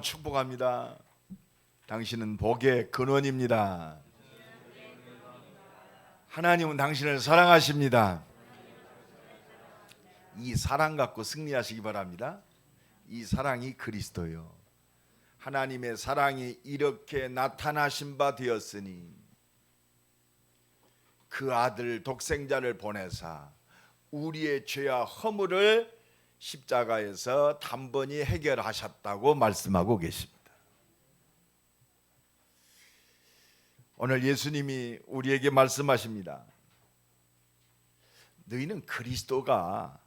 축복합니다. 당신은 복의 근원입니다. 하나님은 당신을 사랑하십니다. 이 사랑 갖고 승리하시기 바랍니다. 이 사랑이 그리스도요. 하나님의 사랑이 이렇게 나타나신 바 되었으니 그 아들 독생자를 보내사 우리의 죄와 허물을 십자가에서 단번에 해결하셨다고 말씀하고 계십니다. 오늘 예수님이 우리에게 말씀하십니다. 너희는 그리스도가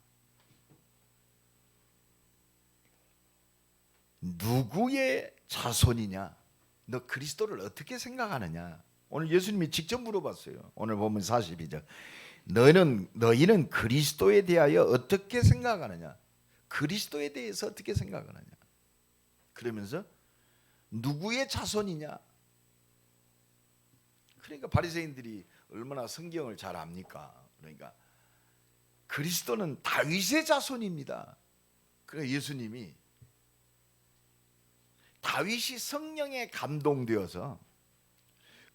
누구의 자손이냐? 너 그리스도를 어떻게 생각하느냐? 오늘 예수님이 직접 물어봤어요. 오늘 보면 42절. 너희는 그리스도에 대하여 어떻게 생각하느냐? 그리스도에 대해서 어떻게 생각하느냐? 그러면서 누구의 자손이냐? 그러니까 바리새인들이 얼마나 성경을 잘 압니까? 그러니까 그리스도는 다윗의 자손입니다. 그러니까 예수님이 다윗이 성령에 감동되어서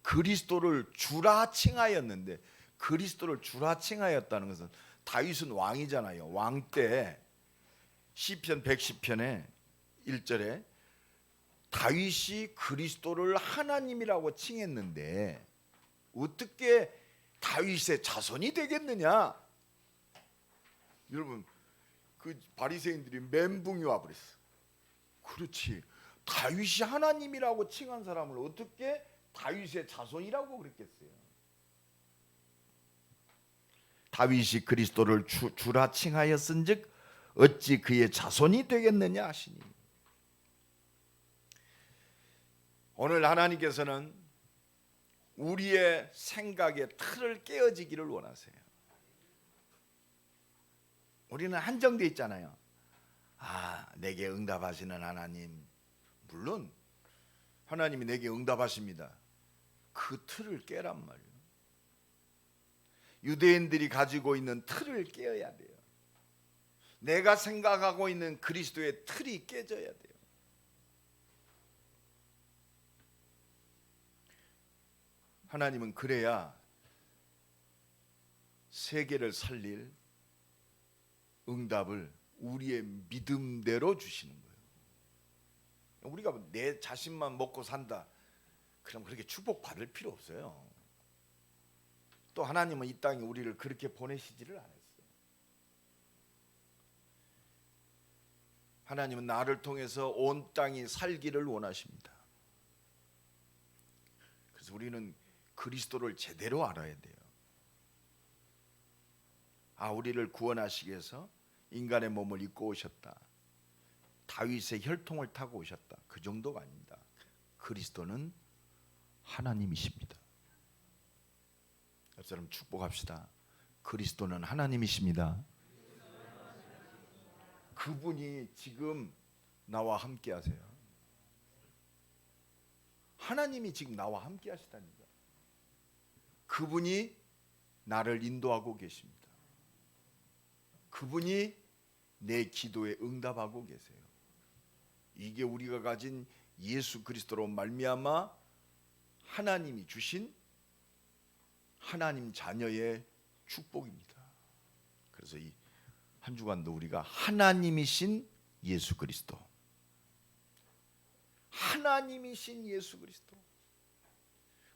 그리스도를 주라 칭하였는데, 그리스도를 주라 칭하였다는 것은 다윗은 왕이잖아요. 왕 때 시편 110편에 1절에 다윗이 그리스도를 하나님이라고 칭했는데 어떻게 다윗의 자손이 되겠느냐? 여러분, 그 바리새인들이 멘붕이 와버렸어. 그렇지, 다윗이 하나님이라고 칭한 사람을 어떻게 다윗의 자손이라고 그랬겠어요? 다윗이 그리스도를 주라 칭하였은즉 어찌 그의 자손이 되겠느냐 하시니. 오늘 하나님께서는 우리의 생각의 틀을 깨어지기를 원하세요. 우리는 한정되어 있잖아요. 내게 응답하시는 하나님, 물론 하나님이 내게 응답하십니다. 그 틀을 깨란 말이에요. 유대인들이 가지고 있는 틀을 깨어야 돼요. 내가 생각하고 있는 그리스도의 틀이 깨져야 돼요. 하나님은 그래야 세계를 살릴 응답을 우리의 믿음대로 주시는 거예요. 우리가 내 자신만 먹고 산다, 그럼 그렇게 축복받을 필요 없어요. 또 하나님은 이 땅에 우리를 그렇게 보내시지를 않았어요. 하나님은 나를 통해서 온 땅이 살기를 원하십니다. 그래서 우리는 그리스도를 제대로 알아야 돼요. 우리를 구원하시기 위해서 인간의 몸을 입고 오셨다, 다윗의 혈통을 타고 오셨다, 그 정도가 아닙니다. 그리스도는 하나님이십니다. 옆 사람 축복합시다. 그리스도는 하나님이십니다. 그분이 지금 나와 함께 하세요. 하나님이 지금 나와 함께 하시다니까. 그분이 나를 인도하고 계십니다. 그분이 내 기도에 응답하고 계세요. 이게 우리가 가진 예수 그리스도로 말미암아 하나님이 주신 하나님 자녀의 축복입니다. 그래서 이 한 주간도 우리가 하나님이신 예수 그리스도, 하나님이신 예수 그리스도,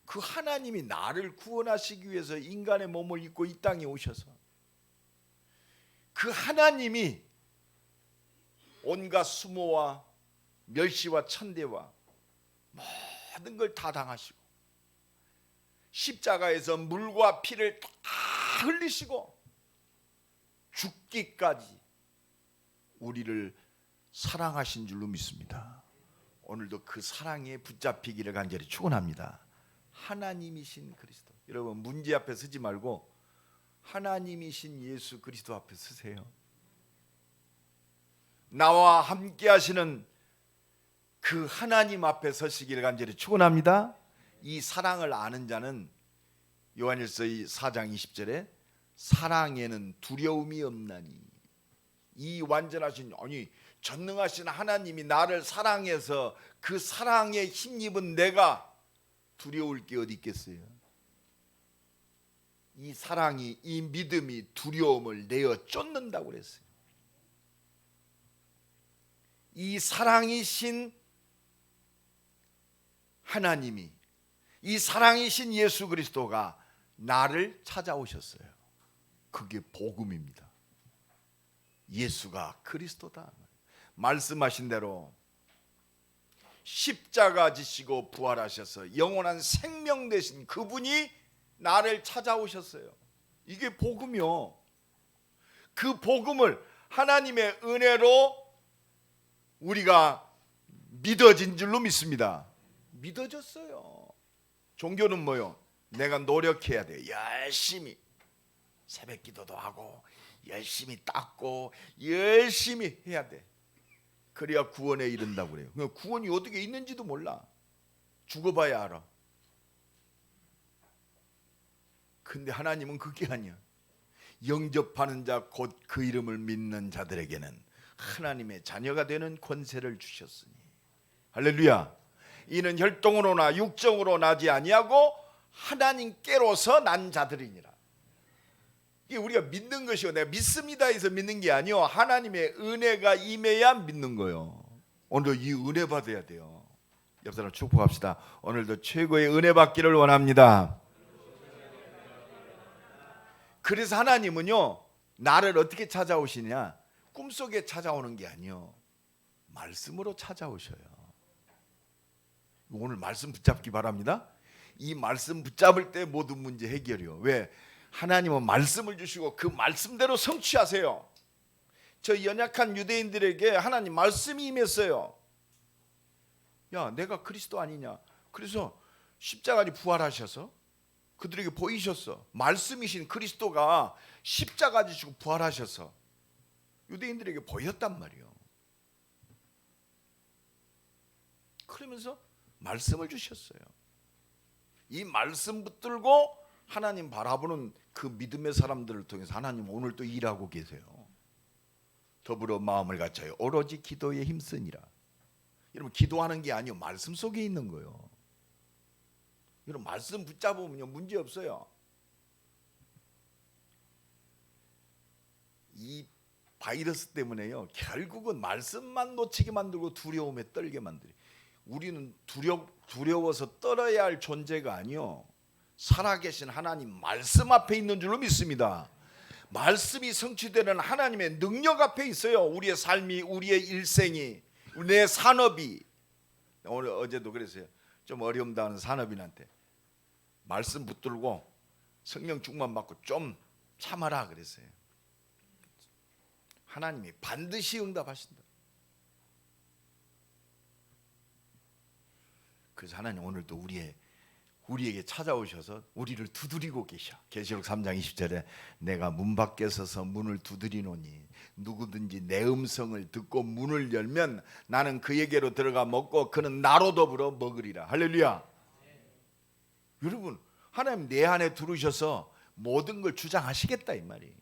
그 하나님이 나를 구원하시기 위해서 인간의 몸을 입고 이 땅에 오셔서 그 하나님이 온갖 수모와 멸시와 천대와 모든 걸 다 당하시고 십자가에서 물과 피를 다 흘리시고 죽기까지 우리를 사랑하신 줄로 믿습니다. 오늘도 그 사랑에 붙잡히기를 간절히 축원합니다. 하나님이신 그리스도. 여러분, 문제 앞에 서지 말고 하나님이신 예수 그리스도 앞에 서세요. 나와 함께 하시는 그 하나님 앞에 서시기를 간절히 축원합니다. 이 사랑을 아는 자는 요한일서 4장 20절에 사랑에는 두려움이 없나니, 이 완전하신, 전능하신 하나님이 나를 사랑해서 그 사랑에 힘입은 내가 두려울 게 어디 있겠어요? 이 사랑이, 이 믿음이 두려움을 내어 쫓는다고 그랬어요. 이 사랑이신 하나님이, 이 사랑이신 예수 그리스도가 나를 찾아오셨어요. 그게 복음입니다. 예수가 그리스도다. 말씀하신 대로 십자가 지시고 부활하셔서 영원한 생명 되신 그분이 나를 찾아오셨어요. 이게 복음이요. 그 복음을 하나님의 은혜로 우리가 믿어진 줄로 믿습니다. 믿어졌어요. 종교는 뭐요? 내가 노력해야 돼. 열심히 새벽 기도도 하고 열심히 닦고 열심히 해야 돼. 그래야 구원에 이른다고 그래요. 구원이 어떻게 있는지도 몰라. 죽어봐야 알아. 근데 하나님은 그게 아니야. 영접하는 자 곧 그 이름을 믿는 자들에게는 하나님의 자녀가 되는 권세를 주셨으니. 할렐루야. 이는 혈통으로나 육정으로 나지 아니하고 하나님께로서 난 자들이니라. 이게 우리가 믿는 것이요, 내가 믿습니다 해서 믿는 게 아니요, 하나님의 은혜가 임해야 믿는 거예요. 오늘도 이 은혜 받아야 돼요. 옆 사람 축복합시다. 오늘도 최고의 은혜 받기를 원합니다. 그래서 하나님은요, 나를 어떻게 찾아오시냐? 꿈속에 찾아오는 게 아니요, 말씀으로 찾아오셔요. 오늘 말씀 붙잡기 바랍니다. 이 말씀 붙잡을 때 모든 문제 해결이요. 왜? 하나님은 말씀을 주시고 그 말씀대로 성취하세요. 저 연약한 유대인들에게 하나님 말씀이 임했어요. 야, 내가 그리스도 아니냐? 그래서 십자가에 부활하셔서 그들에게 보이셨어. 말씀이신 그리스도가 십자가 지시고 부활하셔서 유대인들에게 보였단 말이에요. 그러면서 말씀을 주셨어요. 이 말씀 붙들고 하나님 바라보는 그 믿음의 사람들을 통해서 하나님 오늘 또 일하고 계세요. 더불어 마음을 갖춰요. 오로지 기도에 힘쓰니라. 여러분, 기도하는 게 아니요, 말씀 속에 있는 거예요. 여러분, 말씀 붙잡으면요 문제 없어요. 이 바이러스 때문에요 결국은 말씀만 놓치게 만들고 두려움에 떨게 만들어요. 우리는 두려워서 떨어야 할 존재가 아니요, 살아계신 하나님 말씀 앞에 있는 줄로 믿습니다. 말씀이 성취되는 하나님의 능력 앞에 있어요. 우리의 삶이, 우리의 일생이, 내 산업이. 오늘 어제도 그랬어요. 좀 어려움 당하는 산업인한테 말씀 붙들고 성령 충만 받고 좀 참아라 그랬어요. 하나님이 반드시 응답하신다. 그래서 하나님 오늘도 우리에게 찾아오셔서 우리를 두드리고 계셔. 계시록 3장 20절에 내가 문 밖에 서서 문을 두드리노니 누구든지 내 음성을 듣고 문을 열면 나는 그에게로 들어가 먹고 그는 나로 더불어 먹으리라. 할렐루야. 여러분, 하나님 내 안에 들으셔서 모든 걸 주장하시겠다 이 말이에요.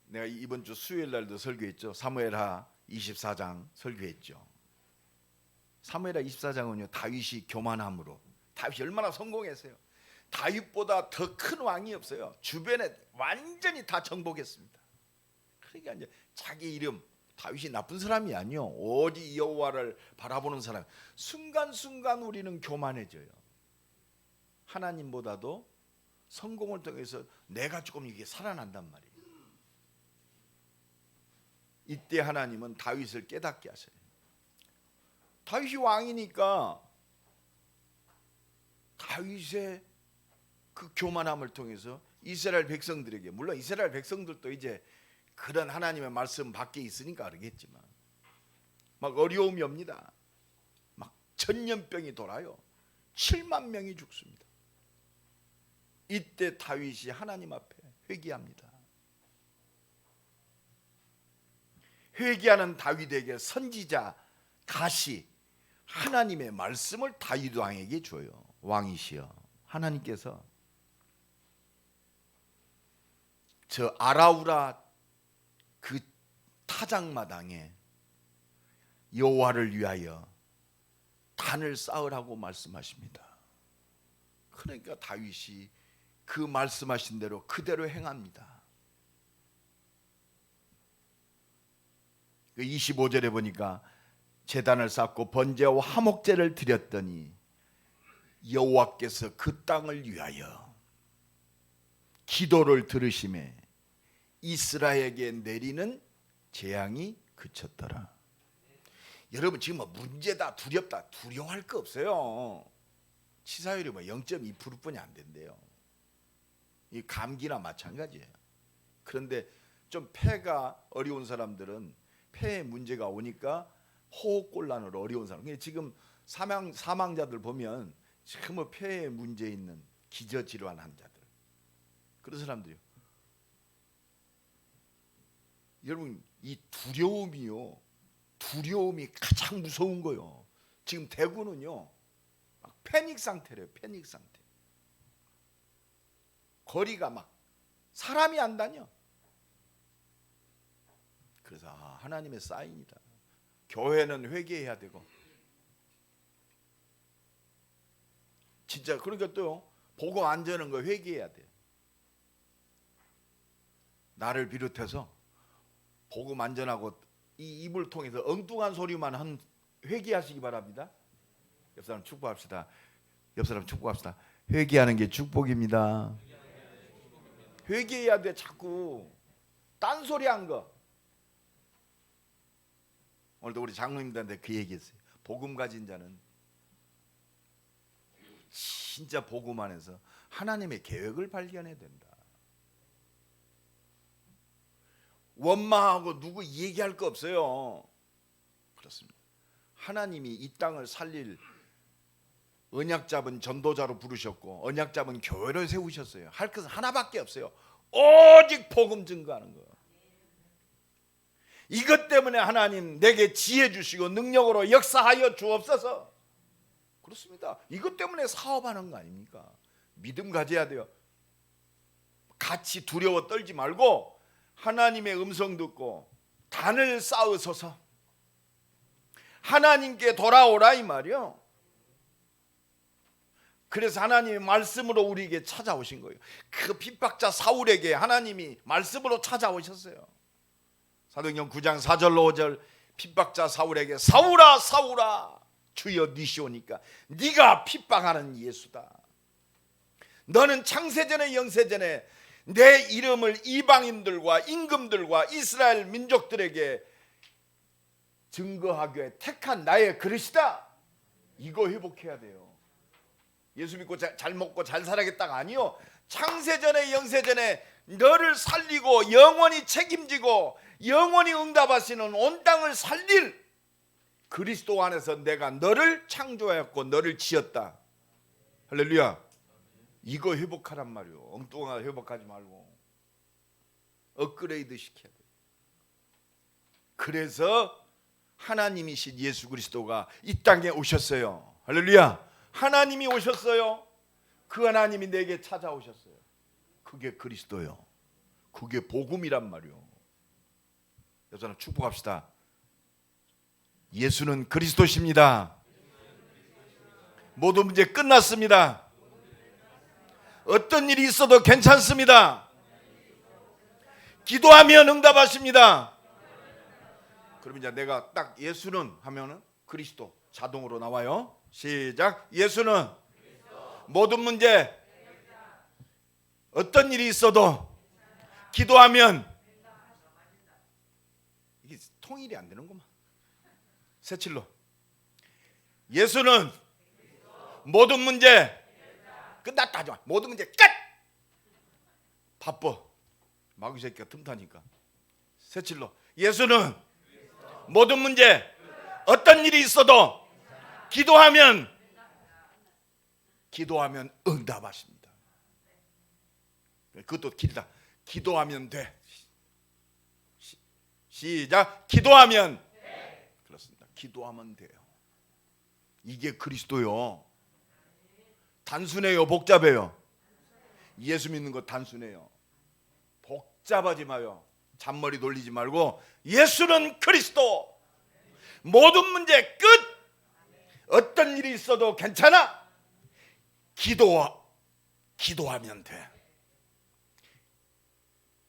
내가 이번 주 수요일 날도 설교했죠. 사무엘하 24장 설교했죠. 사무엘하 24장은요 다윗이 교만함으로, 다윗이 얼마나 성공했어요. 다윗보다 더 큰 왕이 없어요. 주변에 완전히 다 정복했습니다. 그러니까 이제 자기 이름, 다윗이 나쁜 사람이 아니요, 오직 여호와를 바라보는 사람. 순간순간 우리는 교만해져요. 하나님보다도 성공을 통해서 내가 조금 이게 살아난단 말이에요. 이때 하나님은 다윗을 깨닫게 하셔요. 다윗이 왕이니까 다윗의 그 교만함을 통해서 이스라엘 백성들에게, 물론 이스라엘 백성들도 이제 그런 하나님의 말씀 밖에 있으니까 알겠지만 막 어려움이 옵니다. 막 전염병이 돌아요. 7만 명이 죽습니다. 이때 다윗이 하나님 앞에 회개합니다. 회개하는 다윗에게 선지자 갓이 하나님의 말씀을 다윗 왕에게 줘요. 왕이시여, 하나님께서 저 아라우라 그 타작마당에 여호와를 위하여 단을 쌓으라고 말씀하십니다. 그러니까 다윗이 그 말씀하신 대로 그대로 행합니다. 25절에 보니까 제단을 쌓고 번제와 화목제를 드렸더니 여호와께서 그 땅을 위하여 기도를 들으시매 이스라엘에게 내리는 재앙이 그쳤더라. 여러분 지금 뭐 문제다, 두렵다, 두려워할 거 없어요. 치사율이 뭐 0.2%뿐이 안 된대요. 이 감기나 마찬가지예요. 그런데 좀 폐가 어려운 사람들은 폐에 문제가 오니까 호흡곤란으로 어려운 사람. 지금 사망자들 보면 정말 폐에 문제 있는 기저질환 환자들, 그런 사람들이요. 여러분 이 두려움이 가장 무서운 거요. 지금 대구는요 막 패닉 상태래요. 패닉 상태. 거리가 막 사람이 안 다녀. 그래서 하나님의 사인이다. 교회는 회개해야 되고, 진짜 그러니까 또요 복음 안 전하는 거 회개해야 돼. 나를 비롯해서 복음 안 전하고 이 입을 통해서 엉뚱한 소리만 회개하시기 바랍니다. 옆 사람 축복합시다. 옆 사람 축복합시다. 회개하는 게 축복입니다. 회개해야 돼. 자꾸 딴소리 한 거. 오늘도 우리 장로님들한테 그 얘기했어요. 복음 가진 자는 진짜 복음 안에서 하나님의 계획을 발견해야 된다. 원망하고 누구 얘기할 거 없어요. 그렇습니다. 하나님이 이 땅을 살릴 언약 잡은 전도자로 부르셨고 언약 잡은 교회를 세우셨어요. 할 것은 하나밖에 없어요. 오직 복음 증거하는 거. 이것 때문에 하나님 내게 지혜 주시고 능력으로 역사하여 주옵소서. 그렇습니다. 이것 때문에 사업하는 거 아닙니까? 믿음 가져야 돼요. 같이 두려워 떨지 말고 하나님의 음성 듣고 단을 쌓으소서. 하나님께 돌아오라 이 말이요. 그래서 하나님의 말씀으로 우리에게 찾아오신 거예요. 그 핍박자 사울에게 하나님이 말씀으로 찾아오셨어요. 사도행전 9장 4절로 5절, 핍박자 사울에게 사울아 사울아 주여 니시오니까 네가 핍박하는 예수다. 너는 창세전에 영세전에 내 이름을 이방인들과 임금들과 이스라엘 민족들에게 증거하기 위해 택한 나의 그릇이다. 이거 회복해야 돼요. 예수 믿고 잘 먹고 잘 살아야겠다가 아니요. 창세전에 영세전에 너를 살리고 영원히 책임지고 영원히 응답하시는 온 땅을 살릴 그리스도 안에서 내가 너를 창조하였고 너를 지었다. 할렐루야. 이거 회복하란 말이요. 엉뚱하게 회복하지 말고 업그레이드 시켜야 돼. 그래서 하나님이신 예수 그리스도가 이 땅에 오셨어요. 할렐루야. 하나님이 오셨어요. 그 하나님이 내게 찾아오셨어요. 그게 그리스도요. 그게 복음이란 말이요. 여러분 축복합시다. 예수는 그리스도십니다. 모든 문제 끝났습니다. 어떤 일이 있어도 괜찮습니다. 기도하면 응답하십니다. 그럼 이제 내가 딱 예수는 하면은 그리스도 자동으로 나와요. 시작. 예수는 모든 문제, 어떤 일이 있어도 기도하면, 이게 통일이 안 되는구만. 새칠로. 예수는 모든 문제 끝났다 하지 마. 모든 문제 끝. 바빠. 마귀 새끼가 틈타니까. 새칠로. 예수는 모든 문제, 어떤 일이 있어도 기도하면 응답하십니다. 그것도 길다. 기도하면 돼. 시작. 기도하면 그렇습니다. 기도하면 돼요. 이게 그리스도요. 단순해요, 복잡해요? 예수 믿는 거 단순해요. 복잡하지 마요. 잔머리 돌리지 말고 예수는 그리스도. 모든 문제 끝. 어떤 일이 있어도 괜찮아. 기도하면 돼.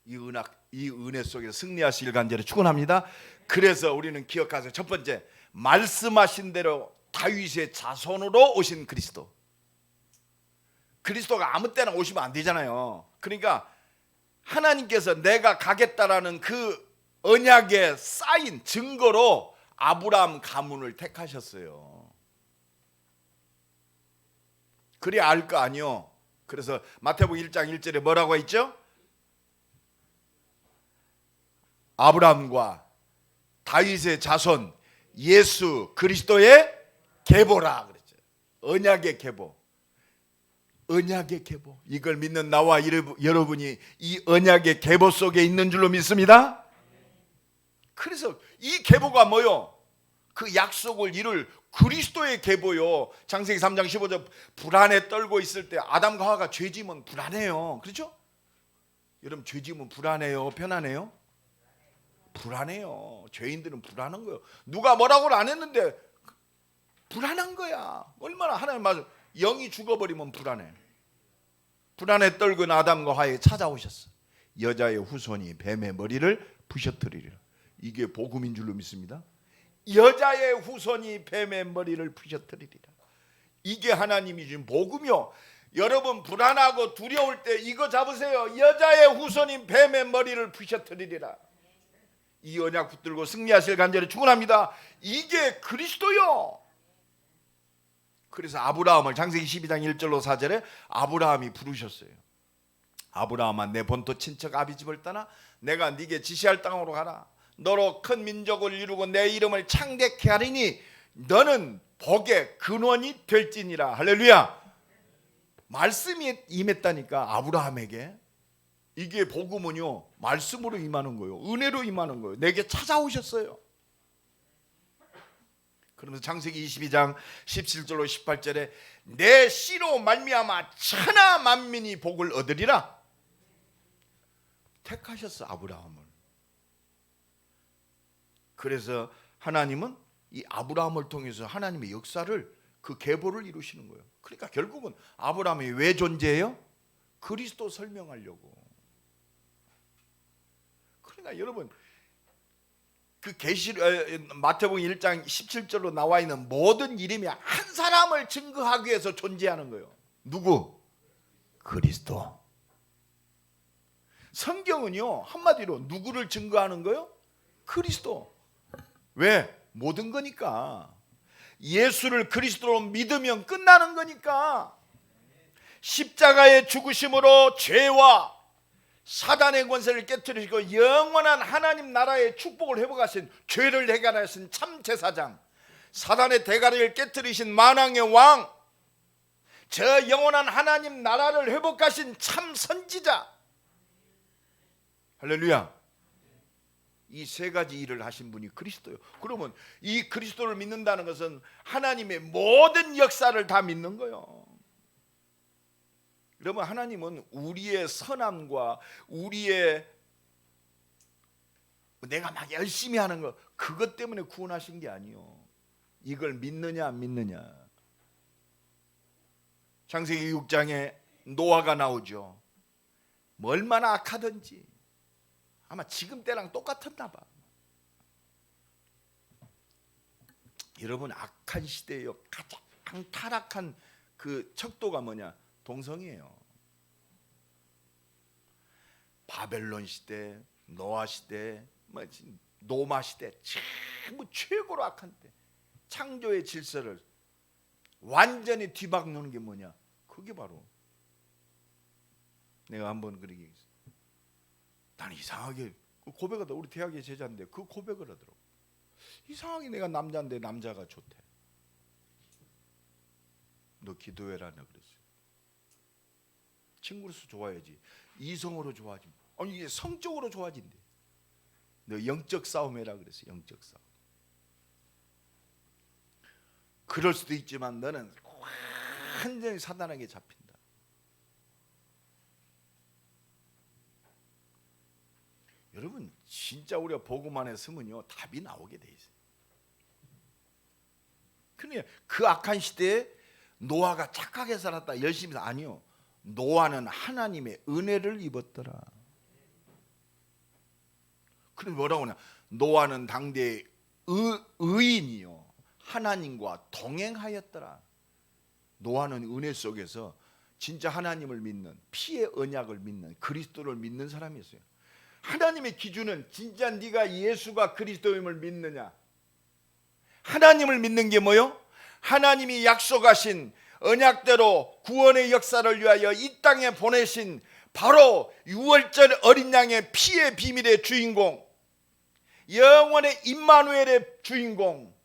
이 은혜 속에서 승리하시길 간절히 축원합니다. 그래서 우리는 기억하세요. 첫 번째, 말씀하신 대로 다윗의 자손으로 오신 그리스도. 그리스도가 아무 때나 오시면 안 되잖아요. 그러니까 하나님께서 내가 가겠다라는 그 언약의 사인, 증거로 아브라함 가문을 택하셨어요. 그래야 알 거 아니요. 그래서 마태복음 1장 1절에 뭐라고 했죠? 아브라함과 다윗의 자손 예수 그리스도의 계보라 그랬죠. 언약의 계보. 언약의 계보. 이걸 믿는 나와 여러분이 이 언약의 계보 속에 있는 줄로 믿습니다. 그래서 이 계보가 뭐요? 그 약속을 이룰 그리스도의 계보요. 창세기 3장 15절 불안에 떨고 있을 때 아담과 하와가 죄지면 불안해요. 그렇죠? 여러분 죄지면 불안해요? 편안해요? 불안해요. 죄인들은 불안한 거예요. 누가 뭐라고는 안 했는데 불안한 거야. 얼마나 하나님 맞아. 영이 죽어버리면 불안해. 불안에 떨군 아담과 하와에 찾아오셨어. 여자의 후손이 뱀의 머리를 부셔뜨리리라. 이게 복음인 줄로 믿습니다. 여자의 후손이 뱀의 머리를 부셔뜨리리라. 이게 하나님이 주신 복음이요. 여러분 불안하고 두려울 때 이거 잡으세요. 여자의 후손인 뱀의 머리를 부셔뜨리리라. 이 언약 붙들고 승리하실 간절히 축원합니다. 이게 그리스도요. 그래서 아브라함을 창세기 12장 1절로 4절에 아브라함이 부르셨어요. 아브라함아, 내 본토 친척 아비 집을 떠나 내가 네게 지시할 땅으로 가라. 너로 큰 민족을 이루고 내 이름을 창대케 하리니 너는 복의 근원이 될지니라. 할렐루야. 말씀이 임했다니까 아브라함에게. 이게 복음은요, 말씀으로 임하는 거예요. 은혜로 임하는 거예요. 내게 찾아오셨어요. 그러면서 창세기 22장 17절로 18절에 내 씨로 말미암아 천하 만민이 복을 얻으리라. 택하셨어 아브라함을. 그래서 하나님은 이 아브라함을 통해서 하나님의 역사를 그 계보를 이루시는 거예요. 그러니까 결국은 아브라함이 왜 존재해요? 그리스도 설명하려고. 그러니까 여러분 그 마태복음 1장 17절로 나와 있는 모든 이름이 한 사람을 증거하기 위해서 존재하는 거예요. 누구? 그리스도. 성경은요 한마디로 누구를 증거하는 거예요? 그리스도. 왜? 모든 거니까. 예수를 그리스도로 믿으면 끝나는 거니까. 십자가의 죽으심으로 죄와 사단의 권세를 깨뜨리시고 영원한 하나님 나라의 축복을 회복하신, 죄를 해결하신 참 제사장, 사단의 대가리를 깨뜨리신 만왕의 왕, 저 영원한 하나님 나라를 회복하신 참 선지자. 할렐루야. 이 세 가지 일을 하신 분이 그리스도예요. 그러면 이 그리스도를 믿는다는 것은 하나님의 모든 역사를 다 믿는 거예요. 그러면 하나님은 우리의 선함과 우리의 내가 막 열심히 하는 거, 그것 때문에 구원하신 게 아니요. 이걸 믿느냐 안 믿느냐. 창세기 6장에 노아가 나오죠. 뭐 얼마나 악하든지 아마 지금 때랑 똑같았나 봐. 여러분 악한 시대에요 가장 타락한 그 척도가 뭐냐? 동성이에요. 바벨론 시대, 노아 시대, 노마 시대, 전부 최고로 악한 때, 창조의 질서를 완전히 뒤바꾸는 게 뭐냐? 그게 바로 내가 한번 그러게 했어요. 나는 이상하게 고백하다, 우리 대학의 제자인데 그 고백을 하더라고. 이상하게 내가 남자인데 남자가 좋대. 너 기도해라 나 그랬어요. 친구로서 좋아야지 이성으로 좋아하지. 아니 이게 성적으로 좋아진대. 너 영적 싸움 해라 그랬어요. 영적 싸움. 그럴 수도 있지만 너는 완전히 사단에게 잡힌다. 여러분 진짜 우리가 보고만 했으면요 답이 나오게 돼 있어요. 그러니까 그 악한 시대에 노아가 착하게 살았다, 열심히 살았다. 아니요, 노아는 하나님의 은혜를 입었더라. 그럼 뭐라고 하냐? 노아는 당대의 의인이요 하나님과 동행하였더라. 노아는 은혜 속에서 진짜 하나님을 믿는, 피의 언약을 믿는, 그리스도를 믿는 사람이었어요. 하나님의 기준은 진짜 네가 예수가 그리스도임을 믿느냐. 하나님을 믿는 게 뭐요? 하나님이 약속하신 언약대로 구원의 역사를 위하여 이 땅에 보내신 바로 유월절 어린 양의 피의 비밀의 주인공, 영원의 임마누엘의 주인공,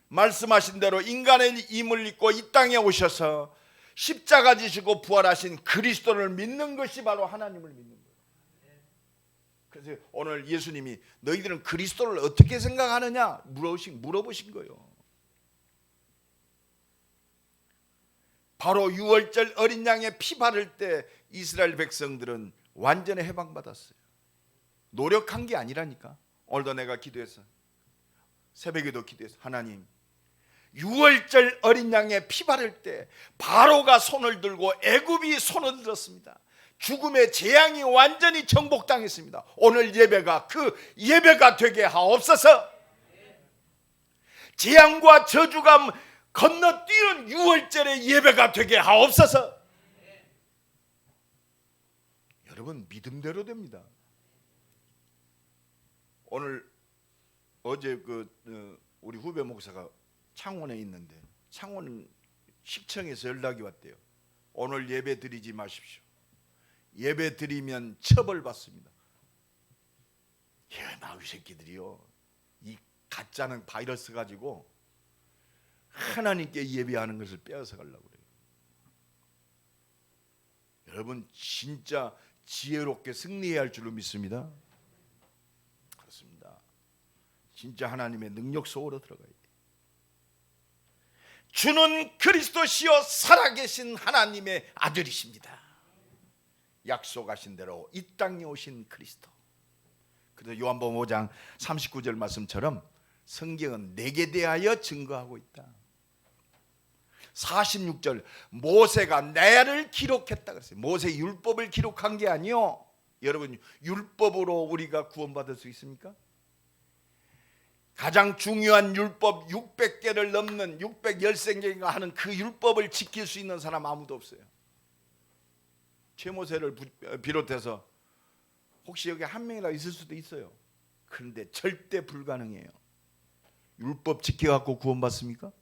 말씀하신 대로 인간의 힘을 입고 이 땅에 오셔서 십자가 지시고 부활하신 그리스도를 믿는 것이 바로 하나님을 믿는 거예요. 그래서 오늘 예수님이 너희들은 그리스도를 어떻게 생각하느냐 물어보신 거예요. 바로 유월절 어린 양의 피 바를 때 이스라엘 백성들은 완전히 해방받았어요. 노력한 게 아니라니까. 오늘도 내가 기도했어. 새벽에도 기도했어. 하나님, 유월절 어린 양의 피 바를 때 바로가 손을 들고 애굽이 손을 들었습니다. 죽음의 재앙이 완전히 정복당했습니다. 오늘 예배가 그 예배가 되게 하옵소서. 재앙과 저주가 건너뛰는 유월절의 예배가 되게 하옵소서. 여러분 믿음대로 됩니다. 오늘 어제 우리 후배 목사가 창원에 있는데 창원 시청에서 연락이 왔대요. 오늘 예배 드리지 마십시오. 예배 드리면 처벌받습니다. 나이 새끼들이요, 이 가짜는 바이러스 가지고 하나님께 예배하는 것을 빼앗아 가려고 그래요. 여러분 진짜 지혜롭게 승리해야 할 줄로 믿습니다. 그렇습니다. 진짜 하나님의 능력 속으로 들어가야 돼요. 주는 그리스도시요 살아계신 하나님의 아들이십니다. 약속하신 대로 이 땅에 오신 그리스도. 그래서 요한복음 5장 39절 말씀처럼 성경은 내게 대하여 증거하고 있다. 46절 모세가 나를 기록했다 그랬어요. 모세 율법을 기록한 게 아니요. 여러분 율법으로 우리가 구원받을 수 있습니까? 가장 중요한 율법 600개를 넘는 613개인가 하는 그 율법을 지킬 수 있는 사람 아무도 없어요. 최모세를 비롯해서 혹시 여기 한 명이라도 있을 수도 있어요. 그런데 절대 불가능해요. 율법 지켜갖고 구원받습니까?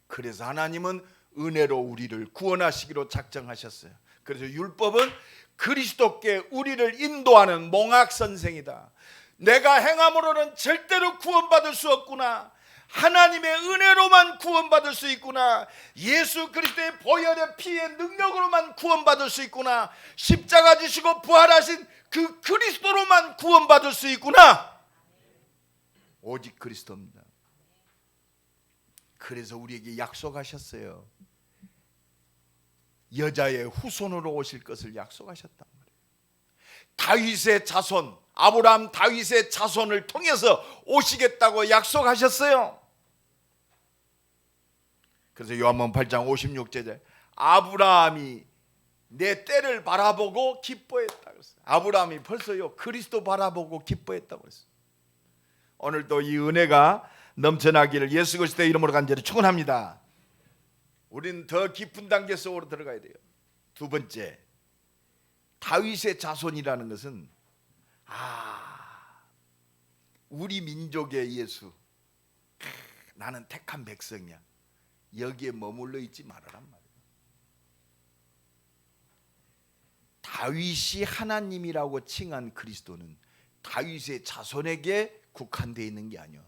그래서 하나님은 은혜로 우리를 구원하시기로 작정하셨어요. 그래서 율법은 그리스도께 우리를 인도하는 몽학선생이다. 내가 행함으로는 절대로 구원받을 수 없구나. 하나님의 은혜로만 구원받을 수 있구나. 예수 그리스도의 보혈의 피의 능력으로만 구원받을 수 있구나. 십자가 지시고 부활하신 그 그리스도로만 구원받을 수 있구나. 오직 그리스도입니다. 그래서 우리에게 약속하셨어요. 여자의 후손으로 오실 것을 약속하셨단 말이에요. 다윗의 자손, 아브라함 다윗의 자손을 통해서 오시겠다고 약속하셨어요. 그래서 요한복음 8장 56절에 아브라함이 내 때를 바라보고 기뻐했다 그랬어요. 아브라함이 벌써요 그리스도 바라보고 기뻐했다고 그랬어요. 오늘도 이 은혜가 넘쳐나기를 예수 그리스도의 이름으로 간절히 축원합니다. 우리는 더 깊은 단계 속으로 들어가야 돼요. 두 번째, 다윗의 자손이라는 것은 우리 민족의 예수, 나는 택한 백성이야, 여기에 머물러 있지 말아란 말이에요. 다윗이 하나님이라고 칭한 그리스도는 다윗의 자손에게 국한되어 있는 게 아니요,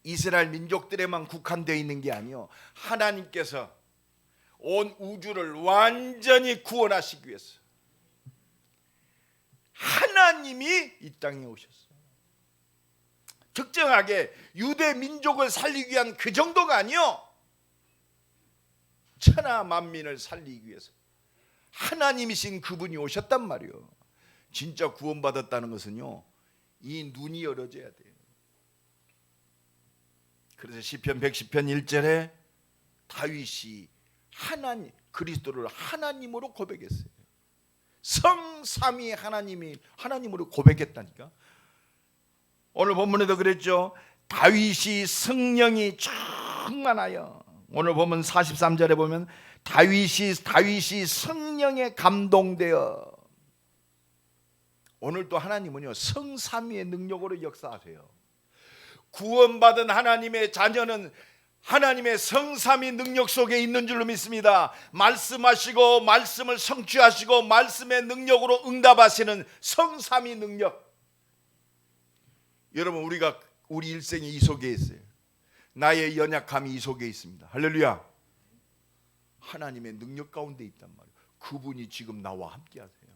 이스라엘 민족들에만 국한되어 있는 게 아니요, 하나님께서 온 우주를 완전히 구원하시기 위해서 하나님이 이 땅에 오셨어요. 특정하게 유대 민족을 살리기 위한 그 정도가 아니요, 천하 만민을 살리기 위해서 하나님이신 그분이 오셨단 말이요. 진짜 구원받았다는 것은요, 이 눈이 열어져야 돼요. 그래서 시편 110편 1절에 다윗이 하나님 그리스도를 하나님으로 고백했어요. 성삼위 하나님으로 고백했다니까. 오늘 본문에도 그랬죠. 다윗이 성령이 충만하여, 오늘 보면 43절에 보면 다윗이 성령에 감동되어. 오늘도 하나님은요 성삼위의 능력으로 역사하세요. 구원받은 하나님의 자녀는 하나님의 성삼위 능력 속에 있는 줄로 믿습니다. 말씀하시고 말씀을 성취하시고 말씀의 능력으로 응답하시는 성삼위 능력. 여러분, 우리 일생이 이 속에 있어요. 나의 연약함이 이 속에 있습니다. 할렐루야. 하나님의 능력 가운데 있단 말이에요. 그분이 지금 나와 함께 하세요.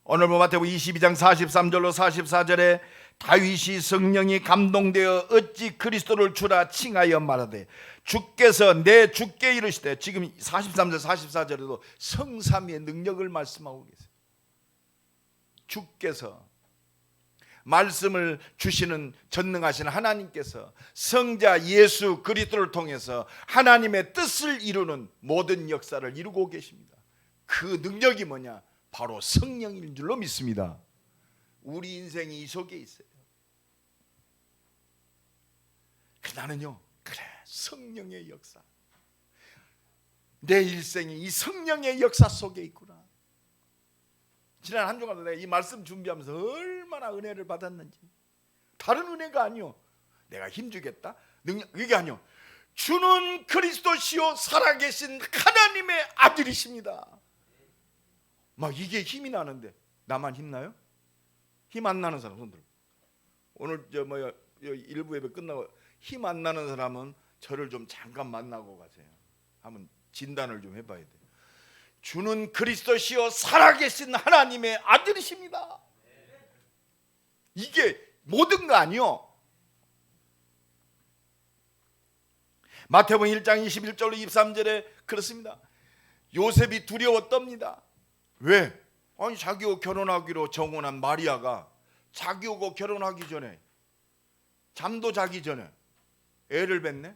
오늘 마태복음 22장 43절로 44절에 다윗이 성령이 감동되어 어찌 그리스도를 주라 칭하여 말하되 주께서 내 주께 이르시되, 지금 43절 44절에도 성삼위의 능력을 말씀하고 계세요. 주께서, 말씀을 주시는 전능하신 하나님께서 성자 예수 그리스도를 통해서 하나님의 뜻을 이루는 모든 역사를 이루고 계십니다. 그 능력이 뭐냐? 바로 성령인 줄로 믿습니다. 우리 인생이 이 속에 있어요. 나는요, 그래, 성령의 역사, 내 일생이 이 성령의 역사 속에 있구나. 지난 한 주간 내가 이 말씀 준비하면서 얼마나 은혜를 받았는지. 다른 은혜가 아니요, 내가 힘주겠다 능력, 이게 아니요, 주는 그리스도시요 살아계신 하나님의 아들이십니다. 막 이게 힘이 나는데 나만 힘나요? 힘 안 나는 사람 손 들고. 오늘 일부 예배 끝나고 힘 안 나는 사람은 저를 좀 잠깐 만나고 가세요. 한번 진단을 좀 해봐야 돼요. 주는 그리스도시요 살아계신 하나님의 아들이십니다. 이게 모든 거 아니요. 마태복음 1장 21절로 23절에 그렇습니다. 요셉이 두려워 떱니다. 왜? 아니, 자기하고 결혼하기로 정혼한 마리아가 자기하고 결혼하기 전에, 잠도 자기 전에 애를 뱄네.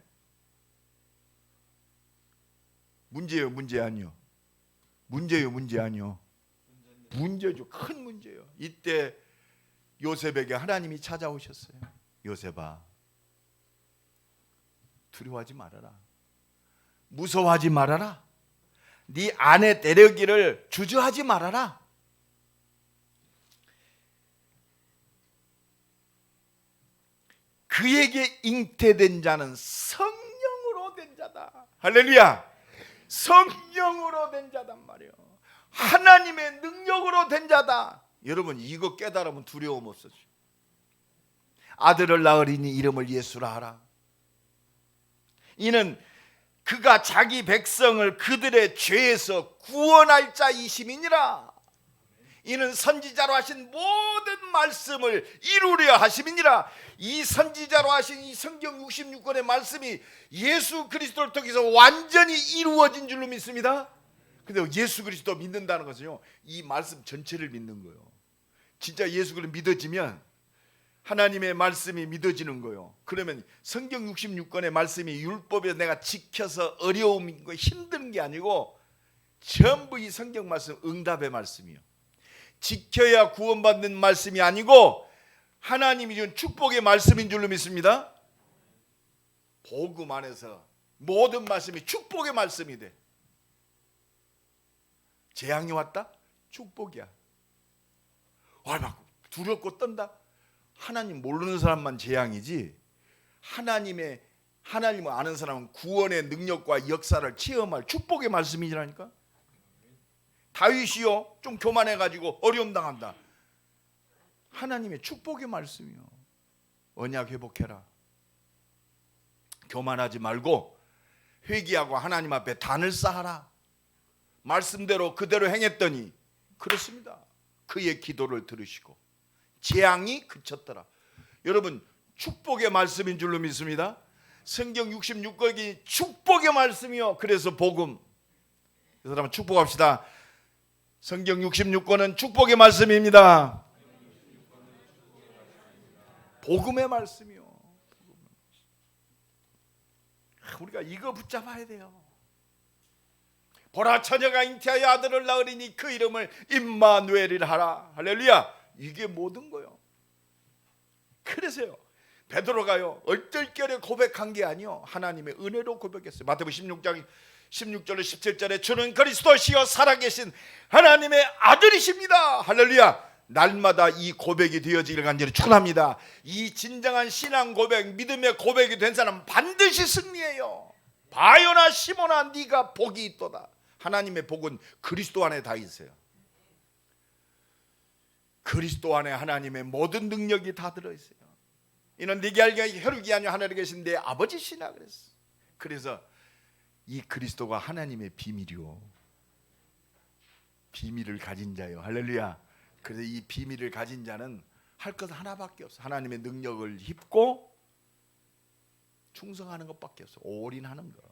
문제예요, 문제 아니요? 문제예요, 문제 아니요? 문제죠, 큰 문제예요. 이때 요셉에게 하나님이 찾아오셨어요. 요셉아, 두려워하지 말아라, 무서워하지 말아라, 네 아내 데려기를 주저하지 말아라. 그에게 잉태된 자는 성령으로 된 자다. 할렐루야. 성령으로 된 자단 말이에요. 하나님의 능력으로 된 자다. 여러분, 이거 깨달으면 두려움 없어져. 아들을 낳으리니 이름을 예수라 하라. 이는 그가 자기 백성을 그들의 죄에서 구원할 자이심이니라. 이는 선지자로 하신 모든 말씀을 이루려 하심이니라. 이 선지자로 하신 이 성경 66권의 말씀이 예수 그리스도를 통해서 완전히 이루어진 줄로 믿습니다. 근데 예수 그리스도 믿는다는 것은요, 이 말씀 전체를 믿는 거예요. 진짜 예수 그리스도 믿어지면 하나님의 말씀이 믿어지는 거예요. 그러면 성경 66권의 말씀이 율법에 내가 지켜서 어려움인 거, 힘든 게 아니고 전부 이 성경 말씀 응답의 말씀이에요. 지켜야 구원받는 말씀이 아니고 하나님이 준 축복의 말씀인 줄로 믿습니다. 복음 안에서 모든 말씀이 축복의 말씀이 돼. 재앙이 왔다? 축복이야. 와, 막 두렵고 떤다? 하나님 모르는 사람만 재앙이지, 하나님을 아는 사람은 구원의 능력과 역사를 체험할 축복의 말씀이라니까. 다윗이요, 좀 교만해가지고 어려움 당한다. 하나님의 축복의 말씀이요. 언약 회복해라. 교만하지 말고 회개하고 하나님 앞에 단을 쌓아라. 말씀대로 그대로 행했더니 그렇습니다. 그의 기도를 들으시고 재앙이 그쳤더라. 여러분, 축복의 말씀인 줄로 믿습니다. 성경 66권이 축복의 말씀이요. 그래서 복음. 그래서 여러분 축복합시다. 성경 66권은 축복의 말씀입니다. 복음의 말씀이요. 우리가 이거 붙잡아야 돼요. 보라, 처녀가 잉태하여 아들을 낳으리니 그 이름을 임마누엘이라 하라. 할렐루야. 이게 모든 거요. 그래서요, 베드로가요 얼떨결에 고백한 게 아니요, 하나님의 은혜로 고백했어요. 마태복음 16장 16절로 17절에 주는 그리스도시요 살아계신 하나님의 아들이십니다. 할렐루야. 날마다 이 고백이 되어지기를 간절히 축원합니다. 이 진정한 신앙 고백, 믿음의 고백이 된 사람은 반드시 승리해요. 바요나 시몬아, 네가 복이 있도다. 하나님의 복은 그리스도 안에 다 있어요. 그리스도 안에 하나님의 모든 능력이 다 들어있어요. 이는 네게 알게 혈육이 아니요 하늘에 계신 내 아버지시나 그랬어. 그래서 이 그리스도가 하나님의 비밀이요, 비밀을 가진 자요. 할렐루야. 그래서 이 비밀을 가진 자는 할 것 하나밖에 없어. 하나님의 능력을 입고 충성하는 것밖에 없어. 올인하는 거.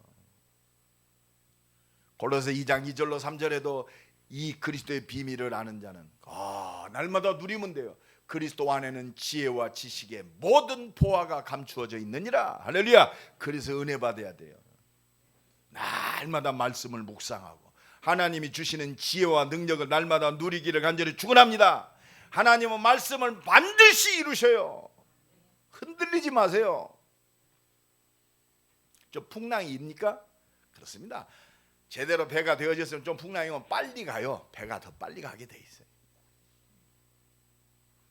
골로새 2장 2절로 3절에도 이 그리스도의 비밀을 아는 자는 날마다 누리면 돼요. 그리스도 안에는 지혜와 지식의 모든 보화가 감추어져 있느니라. 할렐루야. 그래서 은혜 받아야 돼요. 날마다 말씀을 묵상하고 하나님이 주시는 지혜와 능력을 날마다 누리기를 간절히 축원합니다. 하나님은 말씀을 반드시 이루셔요. 흔들리지 마세요. 좀 풍랑이입니까? 그렇습니다. 제대로 배가 되어졌으면 좀 풍랑이면 빨리 가요. 배가 더 빨리 가게 돼 있어요.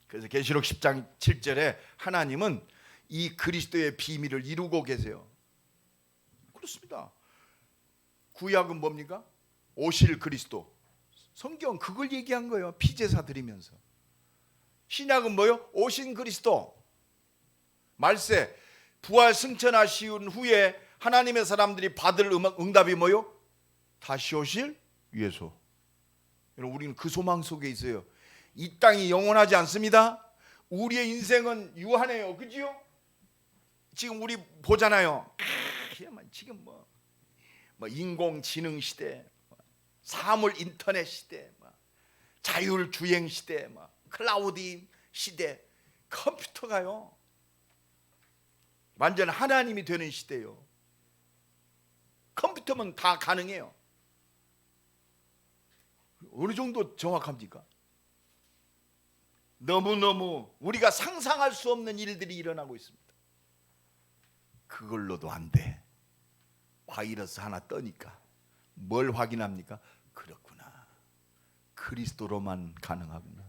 그래서 계시록 10장 7절에 하나님은 이 그리스도의 비밀을 이루고 계세요. 그렇습니다. 구약은 뭡니까? 오실 그리스도. 성경 그걸 얘기한 거예요. 피제사 드리면서. 신약은 뭐요? 오신 그리스도. 말세 부활 승천하신 후에 하나님의 사람들이 받을 응답이 뭐요? 다시 오실 예수. 여러분, 우리는 그 소망 속에 있어요. 이 땅이 영원하지 않습니다. 우리의 인생은 유한해요. 그지요? 지금 우리 보잖아요. 지금 뭐 인공지능 시대, 사물 인터넷 시대, 자율주행 시대, 클라우드 시대, 컴퓨터가요 완전 하나님이 되는 시대요. 컴퓨터면 다 가능해요. 어느 정도 정확합니까? 너무너무 우리가 상상할 수 없는 일들이 일어나고 있습니다. 그걸로도 안 돼. 바이러스 하나 떠니까 뭘 확인합니까? 그렇구나, 그리스도로만 가능하구나.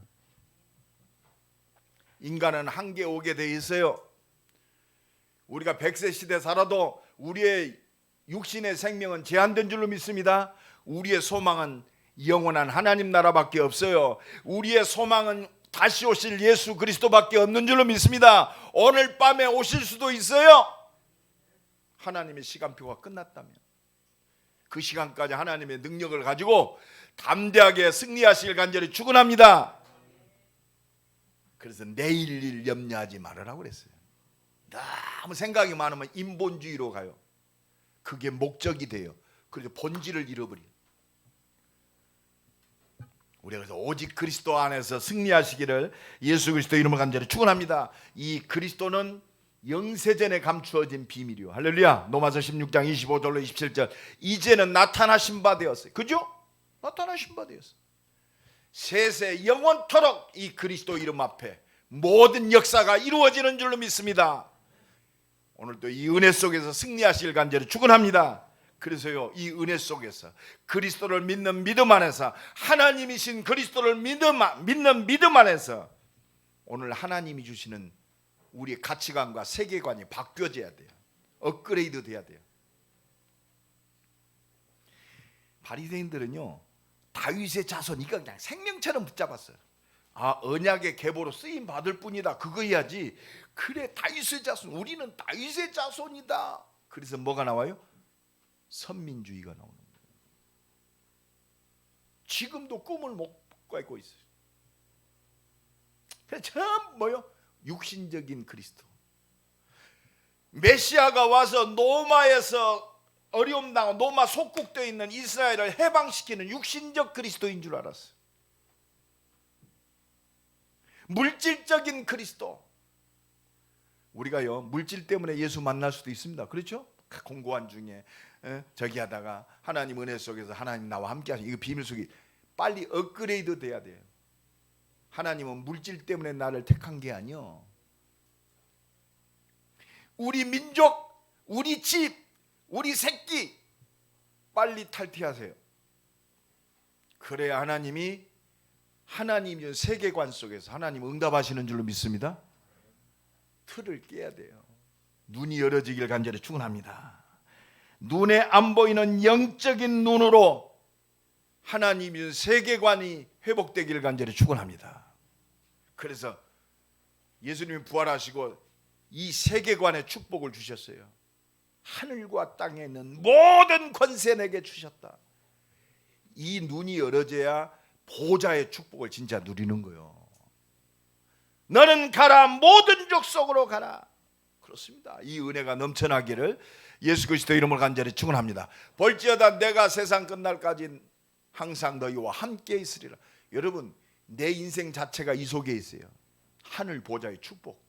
인간은 한계 오게 돼 있어요. 우리가 100세 시대 살아도 우리의 육신의 생명은 제한된 줄로 믿습니다. 우리의 소망은 영원한 하나님 나라밖에 없어요. 우리의 소망은 다시 오실 예수 그리스도밖에 없는 줄로 믿습니다. 오늘 밤에 오실 수도 있어요. 하나님의 시간표가 끝났다면 그 시간까지 하나님의 능력을 가지고 담대하게 승리하시길 간절히 축원합니다. 그래서 내일 일 염려하지 말으라고 그랬어요. 너무 생각이 많으면 인본주의로 가요. 그게 목적이 돼요. 그래서 본질을 잃어버려요. 우리가 그래서 오직 그리스도 안에서 승리하시기를 예수 그리스도 이름으로 간절히 축원합니다. 이 그리스도는 영세전에 감추어진 비밀이요. 할렐루야. 로마서 16장 25절로 27절. 이제는 나타나신 바 되었어요. 그죠? 나타나신 바 되었어요. 세세 영원토록 이 그리스도 이름 앞에 모든 역사가 이루어지는 줄로 믿습니다. 오늘도 이 은혜 속에서 승리하시길 간절히 축원합니다. 그래서요, 이 은혜 속에서 그리스도를 믿는 믿음 안에서, 하나님이신 그리스도를 믿는 믿음 안에서 오늘 하나님이 주시는 우리의 가치관과 세계관이 바뀌어져야 돼요. 업그레이드 돼야 돼요. 바리새인들은요, 다윗의 자손 이거 그냥 생명처럼 붙잡았어요. 언약의 계보로 쓰임 받을 뿐이다, 그거 해야지. 그래, 다윗의 자손, 우리는 다윗의 자손이다. 그래서 뭐가 나와요? 선민주의가 나오는 거예요. 지금도 꿈을 못 꿔고 있어요. 참 뭐요? 육신적인 그리스도. 메시아가 와서 노마에서 어려움 당하고 노마 속국되어 있는 이스라엘을 해방시키는 육신적 그리스도인 줄 알았어요. 물질적인 그리스도. 우리가요 물질 때문에 예수 만날 수도 있습니다. 그렇죠? 공고한 중에 저기 하다가 하나님 은혜 속에서 하나님 나와 함께 하시는 이거 비밀 속에 빨리 업그레이드 돼야 돼요. 하나님은 물질 때문에 나를 택한 게 아니요. 우리 민족, 우리 집, 우리 새끼 빨리 탈피하세요. 그래야 하나님이 세계관 속에서 하나님 응답하시는 줄로 믿습니다. 틀을 깨야 돼요. 눈이 열어지길 간절히 축원합니다. 눈에 안 보이는 영적인 눈으로 하나님의 세계관이 회복되기를 간절히 축원합니다. 그래서 예수님이 부활하시고 이 세계관의 축복을 주셨어요. 하늘과 땅에 있는 모든 권세 내게 주셨다. 이 눈이 열어져야 보좌의 축복을 진짜 누리는 거예요. 너는 가라, 모든 족속으로 가라. 그렇습니다. 이 은혜가 넘쳐나기를 예수 그리스도 이름으로 간절히 축원합니다. 볼지어다 내가 세상 끝날까지 항상 너희와 함께 있으리라. 여러분, 내 인생 자체가 이 속에 있어요. 하늘 보좌의 축복,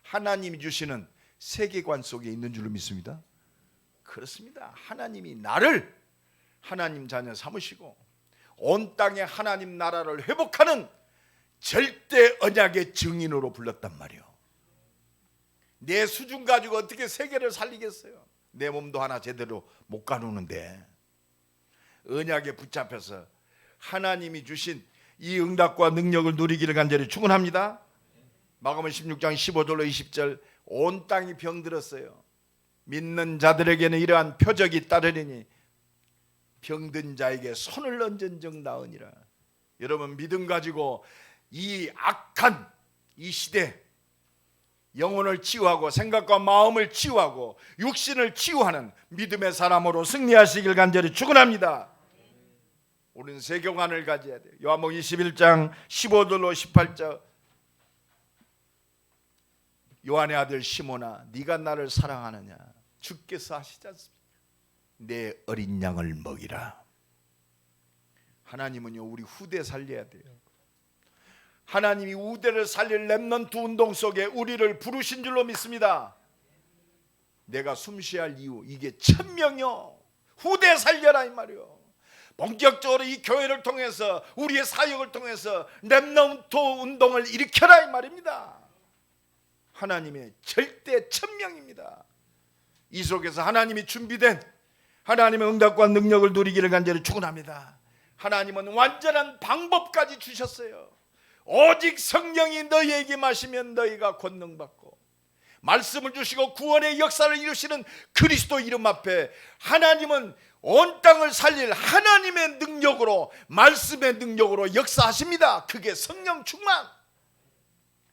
하나님이 주시는 세계관 속에 있는 줄로 믿습니다. 그렇습니다. 하나님이 나를 하나님 자녀 삼으시고 온 땅에 하나님 나라를 회복하는 절대 언약의 증인으로 불렀단 말이에요. 내 수준 가지고 어떻게 세계를 살리겠어요? 내 몸도 하나 제대로 못 가누는데 언약에 붙잡혀서 하나님이 주신 이 응답과 능력을 누리기를 간절히 축원합니다. 마가복음 16장 15절로 20절 온 땅이 병들었어요. 믿는 자들에게는 이러한 표적이 따르리니 병든 자에게 손을 얹은 적 나으니라. 여러분, 믿음 가지고 이 악한 이 시대 영혼을 치유하고 생각과 마음을 치유하고 육신을 치유하는 믿음의 사람으로 승리하시길 간절히 축원합니다. 우리는 세계관을 가져야 돼요. 요한복음 21장 15절로 18절 요한의 아들 시몬아, 네가 나를 사랑하느냐? 주께서 하시지 않습니까? 내 어린 양을 먹이라. 하나님은요 우리 후대 살려야 돼요. 하나님이 우대를 살릴 렘넌트 운동 속에 우리를 부르신 줄로 믿습니다. 내가 숨쉬할 이유, 이게 1000명이요 후대 살려라 이 말이요. 본격적으로 이 교회를 통해서 우리의 사역을 통해서 렘넌트 운동을 일으켜라 이 말입니다. 하나님의 절대 1000명입니다. 이 속에서 하나님이 준비된 하나님의 응답과 능력을 누리기를 간절히 축원합니다. 하나님은 완전한 방법까지 주셨어요. 오직 성령이 너희에게 마시면 너희가 권능받고, 말씀을 주시고 구원의 역사를 이루시는 그리스도 이름 앞에 하나님은 온 땅을 살릴 하나님의 능력으로, 말씀의 능력으로 역사하십니다. 그게 성령 충만.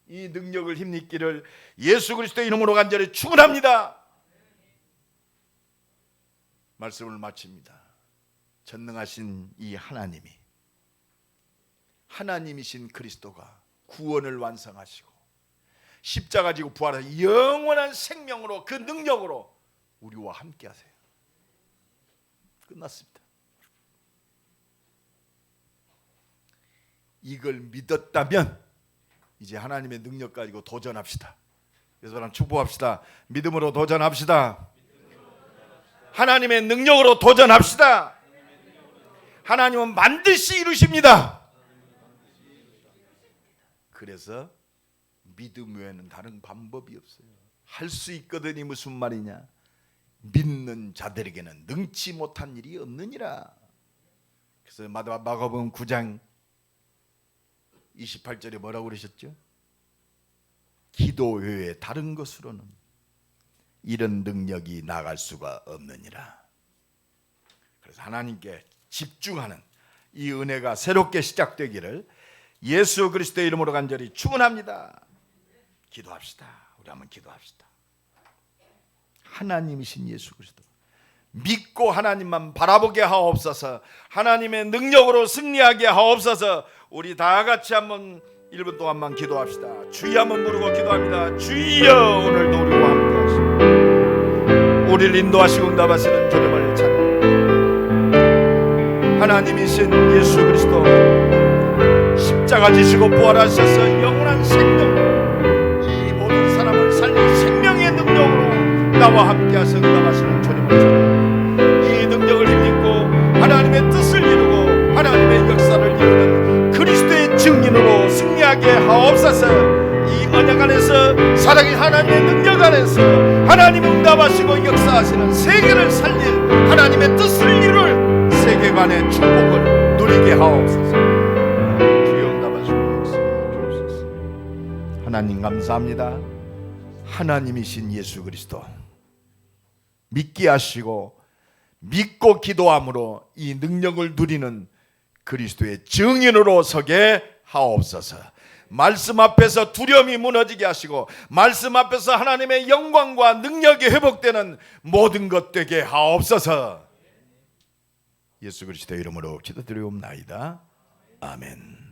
이 능력을 힘입기를 예수 그리스도의 이름으로 간절히 축원합니다. 말씀을 마칩니다. 전능하신 이 하나님이신 그리스도가 구원을 완성하시고 십자가 지고 부활하신 영원한 생명으로, 그 능력으로 우리와 함께 하세요. 끝났습니다. 이걸 믿었다면 이제 하나님의 능력 가지고 도전합시다. 그래서 저랑 축복합시다. 믿음으로 도전합시다. 하나님의 능력으로 도전합시다. 하나님은 반드시 이루십니다. 그래서 믿음 외에는 다른 방법이 없어요. 할 수 있거든이 무슨 말이냐? 믿는 자들에게는 능치 못한 일이 없느니라. 그래서 마가복음 9장 28절에 뭐라고 그러셨죠? 기도 외에 다른 것으로는 이런 능력이 나갈 수가 없느니라. 그래서 하나님께 집중하는 이 은혜가 새롭게 시작되기를 예수 그리스도의 이름으로 간절히 축원합니다. 기도합시다. 우리 한번 기도합시다. 하나님이신 예수 그리스도 믿고 하나님만 바라보게 하옵소서. 하나님의 능력으로 승리하게 하옵소서. 우리 다 같이 한번 1분 동안만 기도합시다. 주여 한번 부르고 기도합니다. 주여, 오늘도 우리와 함께 하시고 우리를 인도하시고 응답하시는 주님을 찬양합니다. 하나님이신 예수 그리스도 십자가 지시고 부활하셔서 영원한 생명, 이 모든 사람을 살린 생명 안에서, 사랑이 하나님의 능력 안에서 하나님 응답하시고 역사하시는 세계를 살릴 하나님의 뜻을 이룰 세계관의 축복을 누리게 하옵소서. 주여 응답하시고 역사해 주옵소서. 하나님 감사합니다. 하나님이신 예수 그리스도 믿게 하시고 믿고 기도함으로 이 능력을 누리는 그리스도의 증인으로 서게 하옵소서. 말씀 앞에서 두려움이 무너지게 하시고 말씀 앞에서 하나님의 영광과 능력이 회복되는 모든 것 되게 하옵소서. 예수 그리스도의 이름으로 기도드리옵나이다. 아멘.